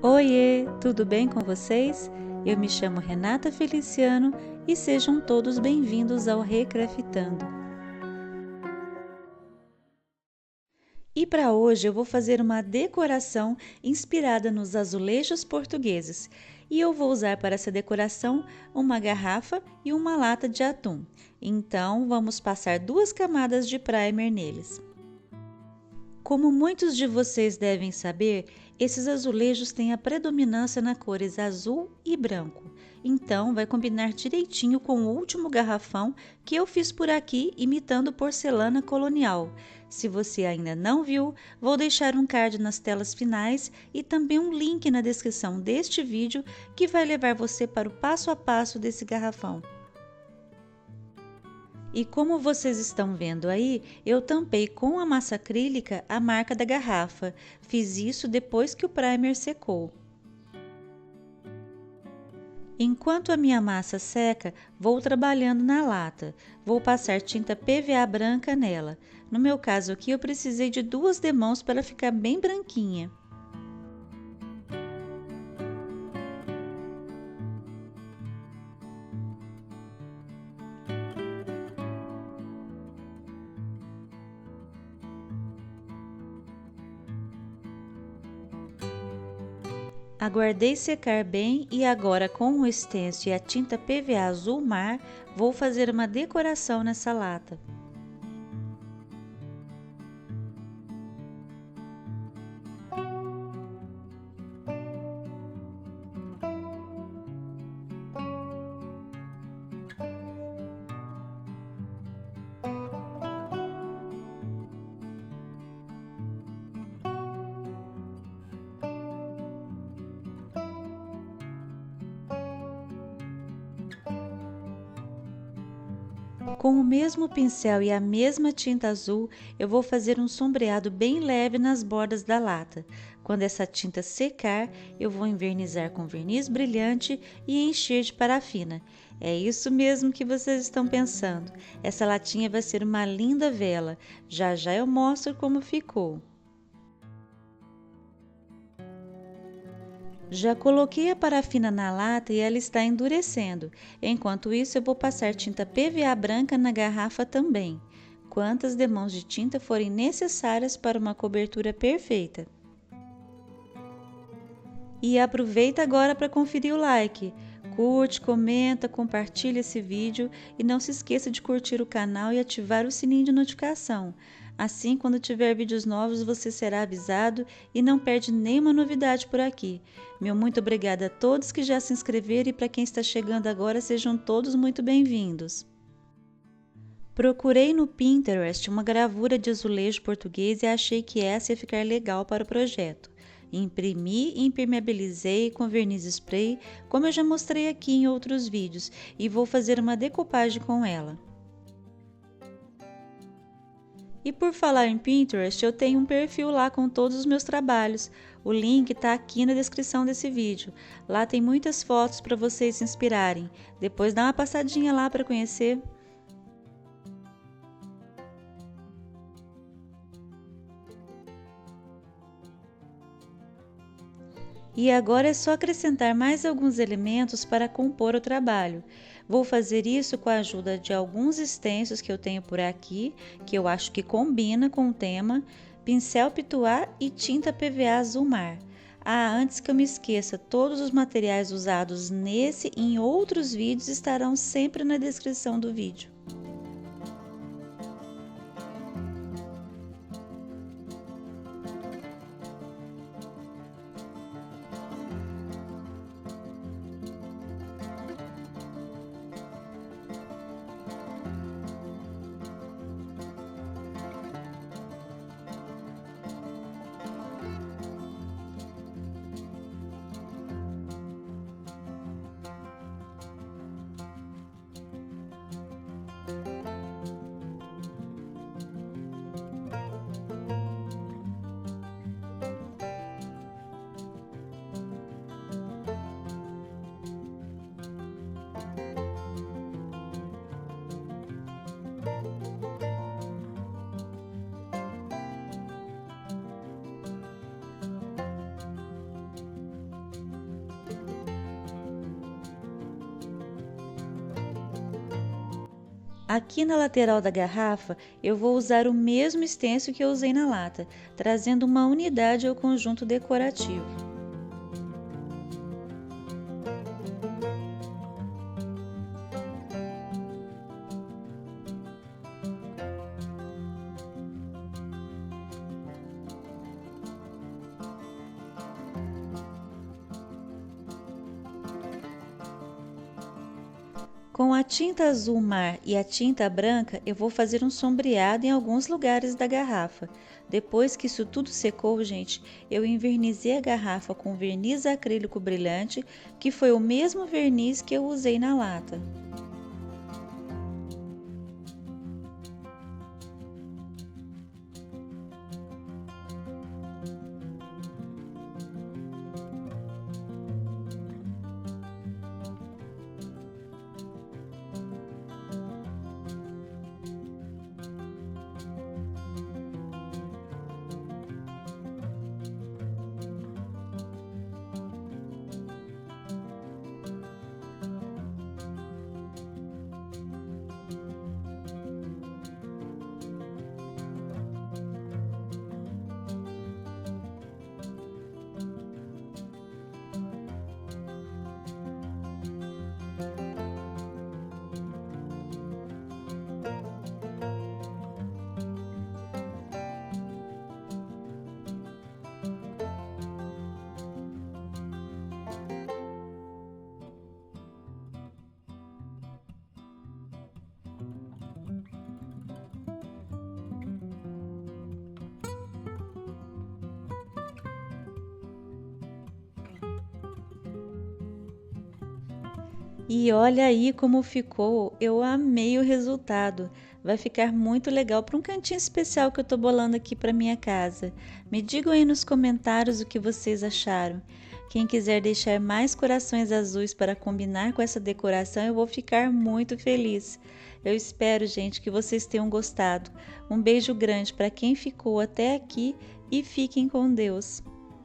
Oiê, tudo bem com vocês? Eu me chamo Renata Feliciano e sejam todos bem-vindos ao Recraftando. E para hoje eu vou fazer uma decoração inspirada nos azulejos portugueses. E eu vou usar para essa decoração uma garrafa e uma lata de atum. Então vamos passar 2 camadas de primer neles. Como muitos de vocês devem saber, esses azulejos têm a predominância nas cores azul e branco, então vai combinar direitinho com o último garrafão que eu fiz por aqui imitando porcelana colonial. Se você ainda não viu, vou deixar um card nas telas finais e também um link na descrição deste vídeo que vai levar você para o passo a passo desse garrafão. E como vocês estão vendo aí, eu tampei com a massa acrílica a marca da garrafa. Fiz isso depois que o primer secou. Enquanto a minha massa seca, vou trabalhando na lata. Vou passar tinta PVA branca nela. No meu caso aqui, eu precisei de 2 demãos para ficar bem branquinha. Aguardei secar bem e agora com o stencil e a tinta PVA azul mar, vou fazer uma decoração nessa lata. Com o mesmo pincel e a mesma tinta azul, eu vou fazer um sombreado bem leve nas bordas da lata. Quando essa tinta secar, eu vou envernizar com verniz brilhante e encher de parafina. É isso mesmo que vocês estão pensando. Essa latinha vai ser uma linda vela. Já já eu mostro como ficou. Já coloquei a parafina na lata e ela está endurecendo. Enquanto isso, eu vou passar tinta PVA branca na garrafa também. Quantas demãos de tinta forem necessárias para uma cobertura perfeita. E aproveita agora para conferir o like. Curte, comenta, compartilha esse vídeo e não se esqueça de curtir o canal e ativar o sininho de notificação. Assim, quando tiver vídeos novos, você será avisado e não perde nenhuma novidade por aqui. Meu muito obrigada a todos que já se inscreveram e para quem está chegando agora, sejam todos muito bem-vindos. Procurei no Pinterest uma gravura de azulejo português e achei que essa ia ficar legal para o projeto. Imprimi e impermeabilizei com verniz spray, como eu já mostrei aqui em outros vídeos, e vou fazer uma decupagem com ela. E por falar em Pinterest, eu tenho um perfil lá com todos os meus trabalhos. O link está aqui na descrição desse vídeo. Lá tem muitas fotos para vocês se inspirarem. Depois dá uma passadinha lá para conhecer. E agora é só acrescentar mais alguns elementos para compor o trabalho. Vou fazer isso com a ajuda de alguns stencils que eu tenho por aqui, que eu acho que combina com o tema, pincel pituá e tinta PVA azul mar. Ah, antes que eu me esqueça, todos os materiais usados nesse e em outros vídeos estarão sempre na descrição do vídeo. Aqui na lateral da garrafa, eu vou usar o mesmo stencil que eu usei na lata, trazendo uma unidade ao conjunto decorativo. Com a tinta azul mar e a tinta branca, eu vou fazer um sombreado em alguns lugares da garrafa. Depois que isso tudo secou, gente, eu envernizei a garrafa com verniz acrílico brilhante, que foi o mesmo verniz que eu usei na lata. E olha aí como ficou, eu amei o resultado. Vai ficar muito legal para um cantinho especial que eu tô bolando aqui para minha casa. Me digam aí nos comentários o que vocês acharam. Quem quiser deixar mais corações azuis para combinar com essa decoração, eu vou ficar muito feliz. Eu espero, gente, que vocês tenham gostado. Um beijo grande para quem ficou até aqui e fiquem com Deus.